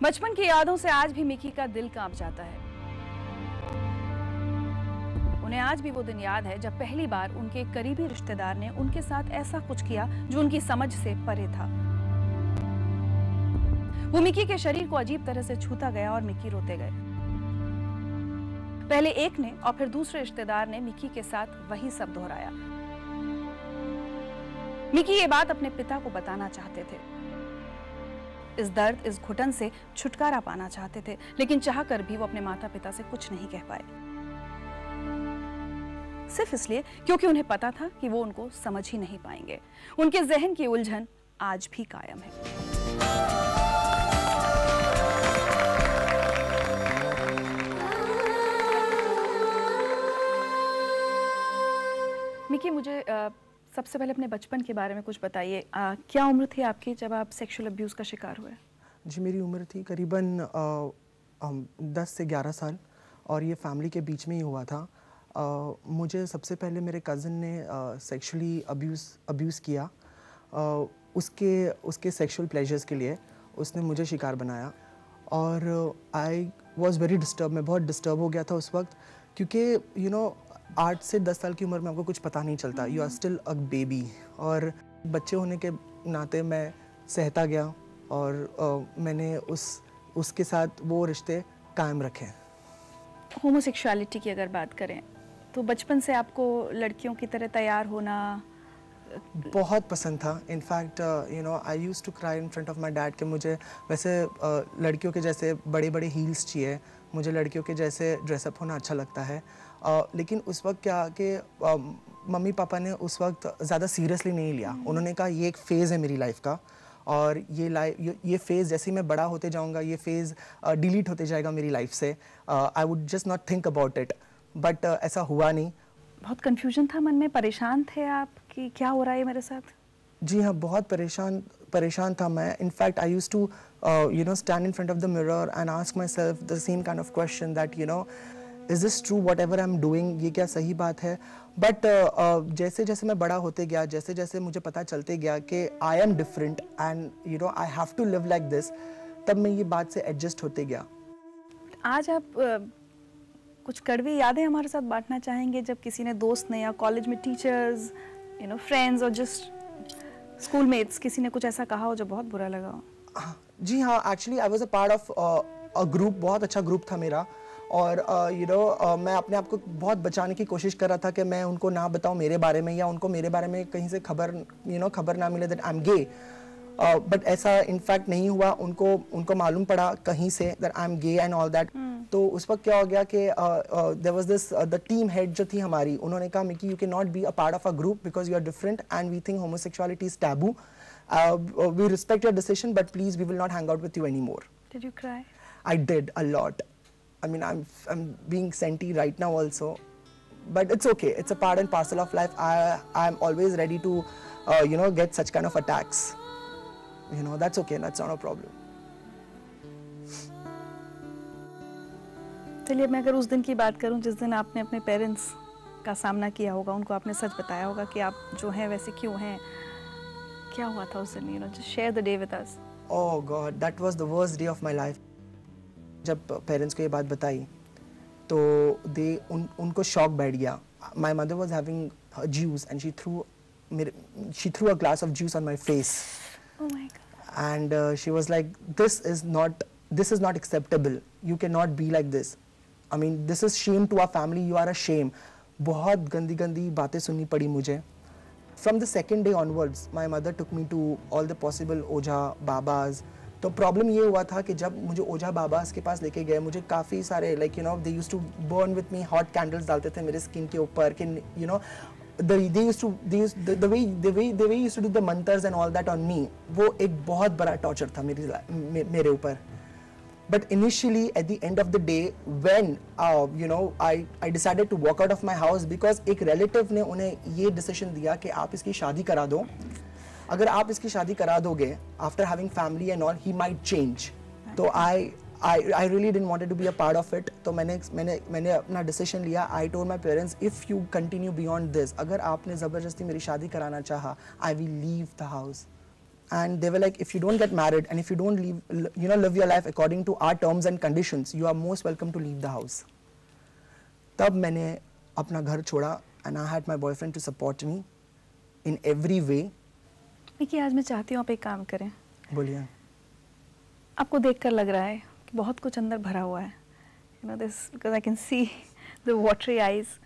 बचपन की यादों से आज भी मिकी का दिल कांप जाता है। उन्हें आज भी वो दिन याद है जब पहली बार उनके एक करीबी रिश्तेदार ने उनके साथ ऐसा कुछ किया जो उनकी समझ से परे था। वो मिकी के शरीर को अजीब तरह से छूता गया और मिकी रोते गए। पहले एक ने और फिर दूसरे रिश्तेदार ने मिकी के साथ वही सब दोहराया। मिकी ये बात अपने पिता को बताना चाहते थे। इस दर्द, इस घुटन से छुटकारा पाना चाहते थे, लेकिन चाहकर भी वो अपने माता पिता से कुछ नहीं कह पाए। सिर्फ इसलिए क्योंकि उन्हें पता था कि वो उनको समझ ही नहीं पाएंगे। उनके जहन की उलझन आज भी कायम है। मिकी, मुझे सबसे पहले अपने बचपन के बारे में कुछ बताइए। क्या उम्र थी आपकी जब आप सेक्सुअल अब्यूज़ का शिकार हुए? जी, मेरी उम्र थी करीबन 10 से 11 साल और ये फैमिली के बीच में ही हुआ था। मुझे सबसे पहले मेरे कज़न ने सेक्सुअली अब्यूज़ किया। उसके सेक्सुअल प्लेजर्स के लिए उसने मुझे शिकार बनाया और आई वॉज़ वेरी डिस्टर्ब। मैं बहुत डिस्टर्ब हो गया था उस वक्त, क्योंकि 8 से 10 साल की उम्र में आपको कुछ पता नहीं चलता। You are still a baby और बच्चे होने के नाते मैं सहता गया और मैंने उसके साथ वो रिश्ते कायम रखे। होमोसेक्सुअलिटी की अगर बात करें तो बचपन से आपको लड़कियों की तरह तैयार होना बहुत पसंद था। In fact I use to cry in front of my dad कि मुझे वैसे लड़कियों के जैसे बड़े बड़े हील्स चाहिए, मुझे लड़कियों के जैसे ड्रेसअप होना अच्छा लगता है। लेकिन उस वक्त क्या कि मम्मी पापा ने उस वक्त ज़्यादा सीरियसली नहीं लिया। उन्होंने कहा ये एक फ़ेज़ है मेरी लाइफ का और ये फ़ेज़ जैसे ही मैं बड़ा होते जाऊँगा ये फ़ेज़ डिलीट होते जाएगा मेरी लाइफ से। I would just not think about it, but ऐसा हुआ नहीं। बहुत कंफ्यूजन था मन में, परेशान थे आप कि क्या हो रहा है मेरे साथ? जी हाँ, बहुत परेशान था मैं। In fact I use to stand in front of the mirror and ask myself the same kind of question that is this true, whatever I am doing, ये क्या सही बात है? बट जैसे जैसे मैं बड़ा होते गया, जैसे जैसे मुझे पता चलते गया कि I am different and I have to live like this, तब मैं ये बात से एडजस्ट होते गया। आज आप कुछ कड़वी यादें हमारे साथ बांटना चाहेंगे जब किसी ने, दोस्त ने या कॉलेज में टीचर्स, फ्रेंड्स और जस्ट स्कूलमेट्स, किसी ने कुछ ऐसा कहा हो जो बहुत बुरा लगा हो? जी हाँ, actually I was a part of a group, बहुत अच्छा ग्रुप था मेरा और मैं अपने आप को बहुत बचाने की कोशिश कर रहा था कि मैं उनको ना बताऊं मेरे बारे में या उनको मेरे बारे में कहीं से खबर ना मिले that I am gay. But ऐसा इनफैक्ट नहीं हुआ। उनको मालूम पड़ा कहीं से that I am gay and all that. तो उस वक्त क्या हो गया कि there was this the team head जो थी हमारी, उन्होंने कहा Mickey you can not be a part of a group because you are different and we think homosexuality is taboo. We respect your decision but please we will not hang out with you any more. Did you cry? I did a lot. I mean, I'm being senti right now also, but it's okay. It's a part and parcel of life. I'm always ready to, get such kind of attacks. That's okay. That's not a problem. चलिए, मैं अगर उस दिन की बात करूं जिस दिन आपने अपने पेरेंट्स का सामना किया होगा, उनको आपने सच बताया होगा कि आप जो हैं वैसे क्यों हैं, क्या हुआ था उस दिन? Just share the day with us. Oh God, that was the worst day of my life. जब पेरेंट्स को ये बात बताई तो उनको शॉक बैठ गया। My mother was having juice and she threw a glass of juice on my face and she was like this is not acceptable, you can not be like this, I mean this is shame to our family, you are a shame. बहुत गंदी गंदी बातें सुननी पड़ी मुझे। From the second day onwards my mother took me to all the possible ojha babas. तो problem ये हुआ था कि जब मुझे ओझा बाबास के पास लेके गए, मुझे काफ़ी सारे they used to burn with me, hot candles डालते थे मेरे स्किन के ऊपर कि they used to the way used to do the mantras and all that on me, वो एक बहुत बड़ा टॉर्चर था मेरे ऊपर। But initially at the end of the day when I decided to walk out of my house because एक relative ने उन्हें ये decision दिया कि आप इसकी शादी करा दो, अगर आप इसकी शादी करा दोगे after having family and all, he might change. तो I really didn't wanted to be a part of it. तो मैंने अपना डिसीजन लिया। I told my parents if you continue beyond this, अगर आपने ज़बरदस्ती मेरी शादी कराना चाहा, I will leave the house. and they were like, if you don't get married and if you don't live your life according to our terms and conditions, you are most welcome to leave the house. तब मैंने अपना घर छोड़ा and I had my boyfriend to support me in every way. Mickey, आज मैं चाहती हूँ आप एक काम करें. बोलिए. आपको देखकर लग रहा है कि बहुत कुछ अंदर भरा हुआ है. You know this because I can see the watery eyes.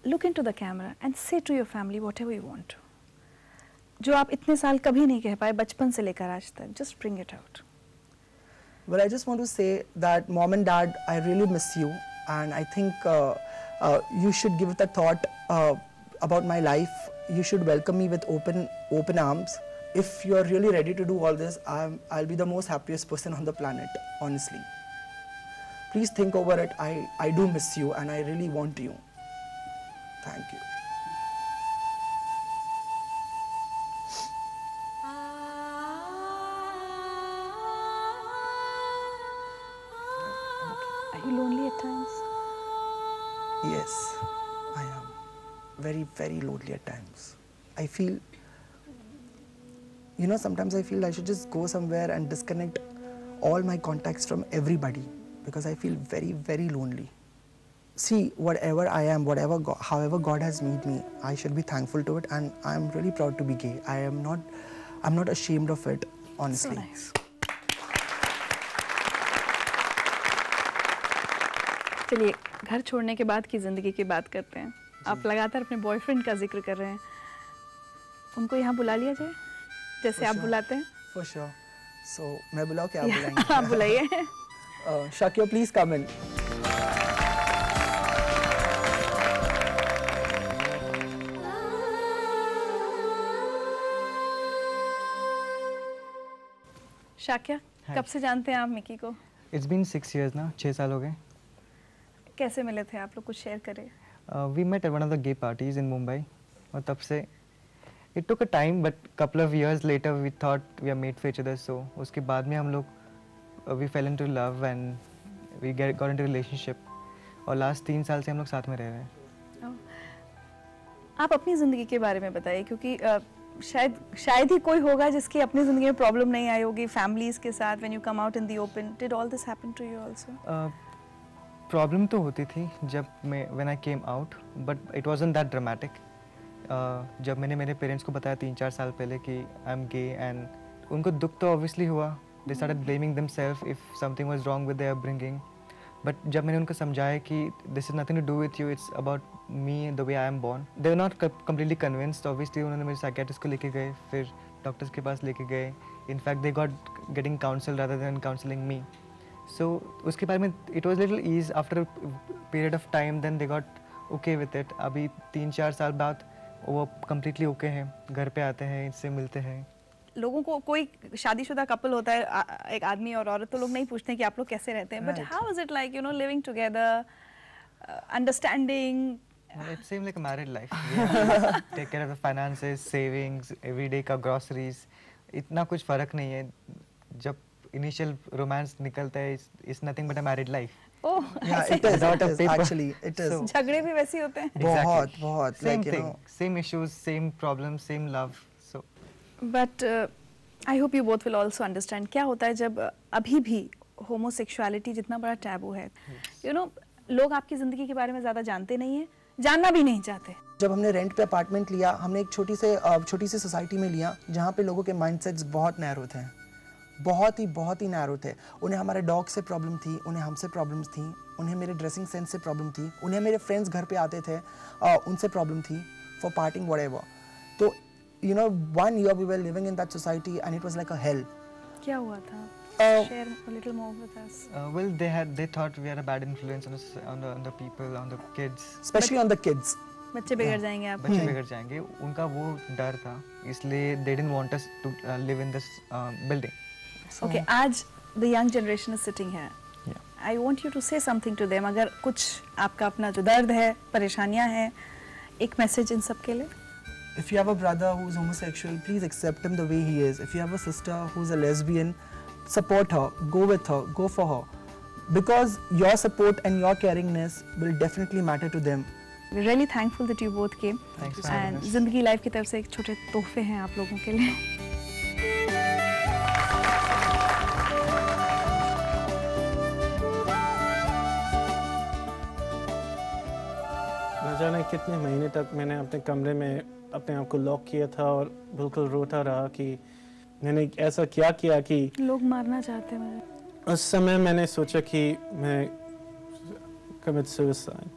Look into the camera and say to your family whatever you want to. जो आप इतने साल कभी नहीं कह पाए बचपन से लेकर आज तक, just bring it out. Well, I just want to say that mom and dad, I really miss you, and I think you should give it a thought about my life. You should welcome me with open arms. If you're really ready to do all this, I'll be the most happiest person on the planet, honestly. Please think over it. I do miss you, and I really want you. Thank you. Are you lonely at times? Yes, I am. Very, very lonely at times. I feel, sometimes I feel I should just go somewhere and disconnect all my contacts from everybody because I feel very, very lonely. See, whatever I am, however God has made me, I should be thankful to it, and I'm really proud to be gay. I'm not ashamed of it, honestly. So nice. चलिए घर छोड़ने के बाद की ज़िंदगी की बात करते हैं. आप लगातार अपने बॉयफ्रेंड का जिक्र कर रहे हैं. उनको यहाँ बुला लिया जाए जैसे आप बुलाते हैं. For sure. So मैं बुलाऊँ क्या आप बुलाएंगे? आप बुलाइए. Shakya, please come in. Shakya, कब से जानते हैं आप मिकी को? It's been 6 years ना, 6 साल हो गए. कैसे मिले थे आप लोग, कुछ शेयर करें. We met at one of the gay parties in Mumbai. और तब से it took a time, but couple of years later we thought we are made for each other. So उसके बाद में हम लोग we fell into love and we got into relationship. और last 3 साल से हम लोग साथ में रह रहे हैं. आप अपनी ज़िंदगी के बारे में बताइए क्योंकि शायद ही कोई होगा जिसकी अपनी ज़िंदगी में प्रॉब्लम नहीं आई होगी फैमिलीज़ के साथ. When you come out in the open, did all this happen to you also? Problem तो होती थी जब मैं when I came out, but it wasn't that dramatic. जब मैंने मेरे पेरेंट्स को बताया 3-4 साल पहले कि आई एम गे एंड उनको दुख तो ऑब्वियसली हुआ. They started blaming themselves if something was wrong with their upbringing. But जब मैंने उनको समझाया कि this is nothing to do with you, it's about me the way I am born, they were not completely convinced. Obviously उन्होंने मेरे psychiatrist को लेके गए, फिर डॉक्टर्स के पास लेके गए. In fact they got getting counsel rather than counselling me. So उसके बाद में it was little ease after period of time. Then they got okay with it. अभी 3-4 साल बाद वो कम्प्लीटली ओके हैं, घर पे आते हैं, इससे मिलते हैं. लोगों को कोई शादीशुदा कपल होता है, एक आदमी और औरत, तो लोग नहीं पूछते कि आप लोग कैसे रहते हैं. But how is it like living together, understanding? It seemed like a married life. Take care of the finances, savings, everyday का groceries. इतना कुछ फर्क नहीं है. जब इनिशियल रोमांस निकलता है, it's nothing but a married life. Oh, yeah, it is. Actually, it is. झगड़े भी वैसे होते हैं. बहुत. Same thing, same issues, same problems, same love. So. But I hope you both will also understand. क्या होता है जब अभी भी homosexuality जितना बड़ा टैबू है, लोग आपकी जिंदगी के बारे में ज्यादा जानते नहीं है, जानना भी नहीं चाहते. जब हमने रेंट पे अपार्टमेंट लिया, हमने एक छोटी सी सोसाइटी में लिया जहाँ पे लोगों के माइंडसेट्स बहुत नैरो थे, बहुत ही नैरो थे. उन्हें हमारे डॉग से प्रॉब्लम थी, उन्हें हमसे प्रॉब्लम्स थी, उन्हें मेरे ड्रेसिंग सेंस से प्रॉब्लम थी, उन्हें मेरे फ्रेंड्स घर पे आते थे उनसे प्रॉब्लम थी फॉर पार्टिंग व्हाटएवर. तो 1 year we were living in that society and it was like a hell. क्या हुआ था? Share a little more with us. Well, they thought we are a bad influence on the people, on the kids. Especially on the kids. बच्चे बिगड़ जाएंगे आप. बच्चे बिगड़ जाएंगे, उनका वो डर था, इसलिए they didn't want us to live in this building. Okay, आज the young generation is sitting here. Yeah. I want you to say something to them. अगर कुछ आपका अपना जो दर्द है, परेशानियां हैं, एक मैसेज इन सब के लिए. If you have a brother who's homosexual, please accept him the way he is. If you have a sister who's a lesbian, support her, go with her, go for her. Because your support and your caringness will definitely matter to them. We're really thankful that you both came. Thanks for having And us. जिंदगी life की तरफ से एक छोटे तोहफे हैं आप लोगों के लिए. जाने कितने महीने तक मैंने अपने कमरे में अपने आप को लॉक किया था और बिल्कुल रोता रहा कि मैंने ऐसा क्या किया कि लोग मारना चाहते हैं मुझे। उस समय मैंने सोचा कि मैं कमिट सुसाइड।